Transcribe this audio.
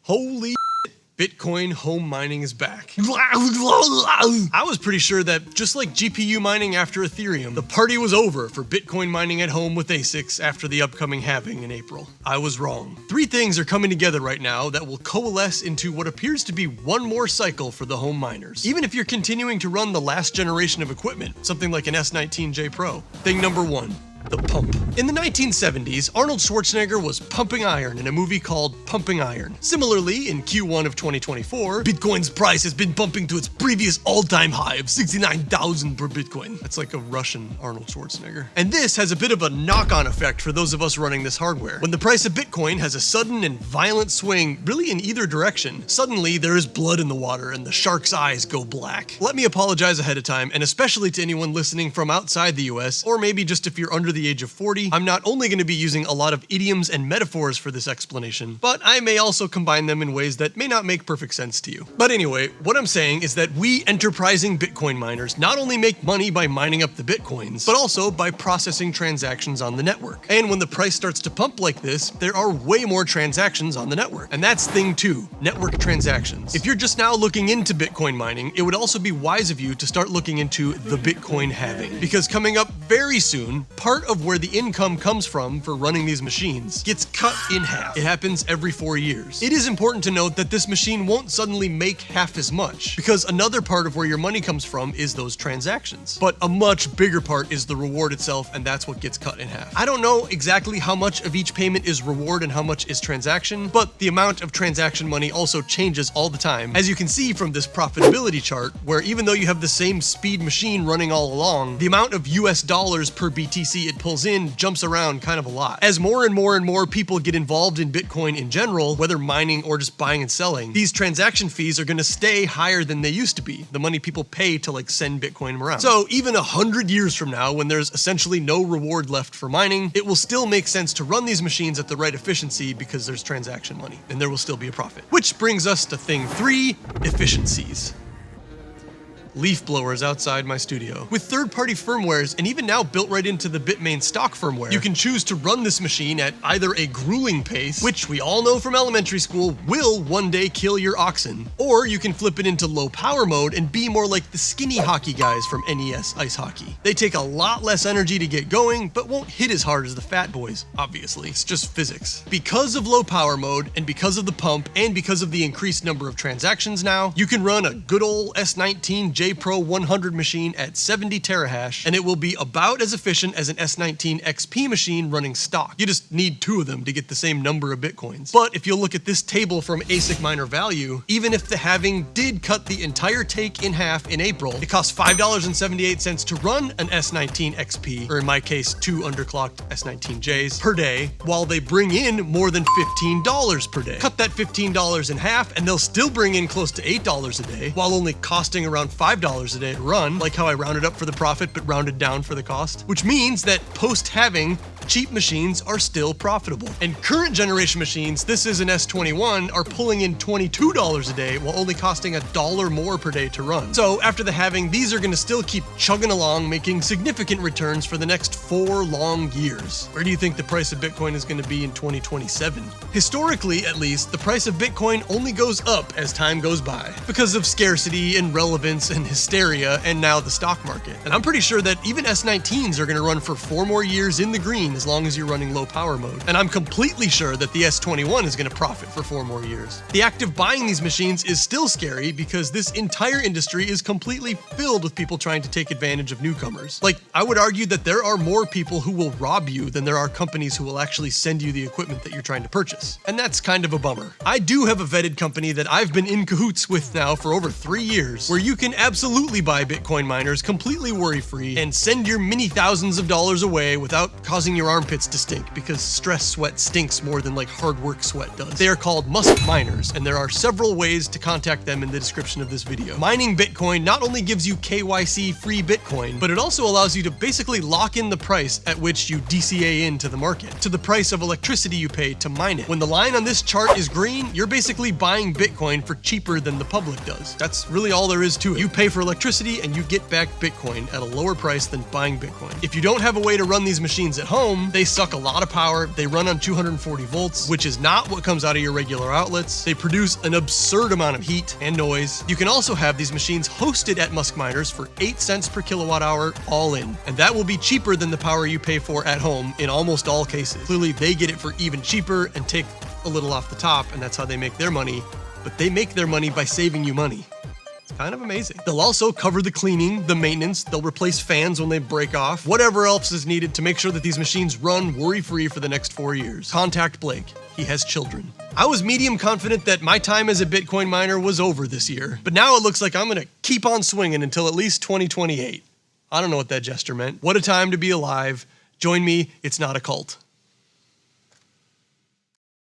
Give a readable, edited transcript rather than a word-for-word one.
Holy Bitcoin home mining is back. I was pretty sure that just like GPU mining after Ethereum, the party was over for Bitcoin mining at home with ASICs after the upcoming halving in April. I was wrong. Three things are coming together right now that will coalesce into what appears to be one more cycle for the home miners, even if you're continuing to run the last generation of equipment, something like an S19J Pro. Thing number one. The pump. In the 1970s, Arnold Schwarzenegger was pumping iron in a movie called Pumping Iron. Similarly, in Q1 of 2024, Bitcoin's price has been bumping to its previous all-time high of 69,000 per Bitcoin. That's like a Russian Arnold Schwarzenegger. And this has a bit of a knock-on effect for those of us running this hardware. When the price of Bitcoin has a sudden and violent swing, really in either direction, suddenly there is blood in the water and the shark's eyes go black. Let me apologize ahead of time, and especially to anyone listening from outside the US, or maybe just if you're under the age of 40, I'm not only going to be using a lot of idioms and metaphors for this explanation, but I may also combine them in ways that may not make perfect sense to you. But anyway, what I'm saying is that we enterprising Bitcoin miners not only make money by mining up the Bitcoins, but also by processing transactions on the network. And when the price starts to pump like this, there are way more transactions on the network. And that's thing two, network transactions. If you're just now looking into Bitcoin mining, it would also be wise of you to start looking into the Bitcoin halving. Because coming up very soon, part of where the income comes from for running these machines gets cut in half. It happens every 4 years. It is important to note that this machine won't suddenly make half as much, because another part of where your money comes from is those transactions. But a much bigger part is the reward itself, and that's what gets cut in half. I don't know exactly how much of each payment is reward and how much is transaction, but the amount of transaction money also changes all the time, as you can see from this profitability chart, where even though you have the same speed machine running all along, the amount of US dollars per BTC it pulls in jumps around kind of a lot. As more and more people get involved in Bitcoin in general, whether mining or just buying and selling, these transaction fees are going to stay higher than they used to be, the money people pay to like send Bitcoin around. So even 100 years from now, when there's essentially no reward left for mining, it will still make sense to run these machines at the right efficiency because there's transaction money, and there will still be a profit. Which brings us to thing three, efficiencies. Leaf blowers outside my studio. With third-party firmwares, and even now built right into the Bitmain stock firmware, you can choose to run this machine at either a grueling pace, which we all know from elementary school will one day kill your oxen, or you can flip it into low power mode and be more like the skinny hockey guys from NES Ice Hockey. They take a lot less energy to get going, but won't hit as hard as the fat boys, obviously. It's just physics. Because of low power mode, and because of the pump, and because of the increased number of transactions now, you can run a good old S19J Pro 100 machine at 70 terahash, and it will be about as efficient as an S19 XP machine running stock. You just need two of them to get the same number of Bitcoins. But if you look at this table from ASIC Miner Value, even if the halving did cut the entire take in half in April, it costs $5.78 to run an S19 XP, or in my case, two underclocked S19Js per day, while they bring in more than $15 per day. Cut that $15 in half, and they'll still bring in close to $8 a day, while only costing around $5 a day to run, like how I rounded up for the profit but rounded down for the cost. Which means that post-halving, cheap machines are still profitable. And current generation machines, this is an S21, are pulling in $22 a day while only costing $1 more per day to run. So after the halving, these are going to still keep chugging along, making significant returns for the next 4 long years. Where do you think the price of Bitcoin is going to be in 2027? Historically, at least, the price of Bitcoin only goes up as time goes by because of scarcity and relevance and hysteria, and now the stock market. And I'm pretty sure that even S19s are going to run for 4 more years in the green as long as you're running low power mode. And I'm completely sure that the S21 is going to profit for 4 more years. The act of buying these machines is still scary because this entire industry is completely filled with people trying to take advantage of newcomers. Like, I would argue that there are more people who will rob you than there are companies who will actually send you the equipment that you're trying to purchase. And that's kind of a bummer. I do have a vetted company that I've been in cahoots with now for over 3 years, where you can absolutely buy Bitcoin miners completely worry-free and send your many thousands of dollars away without causing your armpits to stink, because stress sweat stinks more than like hard work sweat does. They are called Musk Miners, and there are several ways to contact them in the description of this video. Mining Bitcoin not only gives you KYC free Bitcoin, but it also allows you to basically lock in the price at which you DCA into the market, to the price of electricity you pay to mine it. When the line on this chart is green, you're basically buying Bitcoin for cheaper than the public does. That's really all there is to it. You pay for electricity and you get back Bitcoin at a lower price than buying Bitcoin. If you don't have a way to run these machines at home, home, they suck a lot of power. They run on 240 volts, which is not what comes out of your regular outlets. They produce an absurd amount of heat and noise. You can also have these machines hosted at Musk Miners for 8 cents per kilowatt hour all in. And that will be cheaper than the power you pay for at home in almost all cases. Clearly, they get it for even cheaper and take a little off the top, and that's how they make their money. But they make their money by saving you money. It's kind of amazing. They'll also cover the cleaning, the maintenance, they'll replace fans when they break off, whatever else is needed to make sure that these machines run worry-free for the next 4 years. Contact Blake. He has children. I was medium confident that my time as a Bitcoin miner was over this year, but now it looks like I'm gonna keep on swinging until at least 2028. I don't know what that gesture meant. What a time to be alive. Join me, it's not a cult.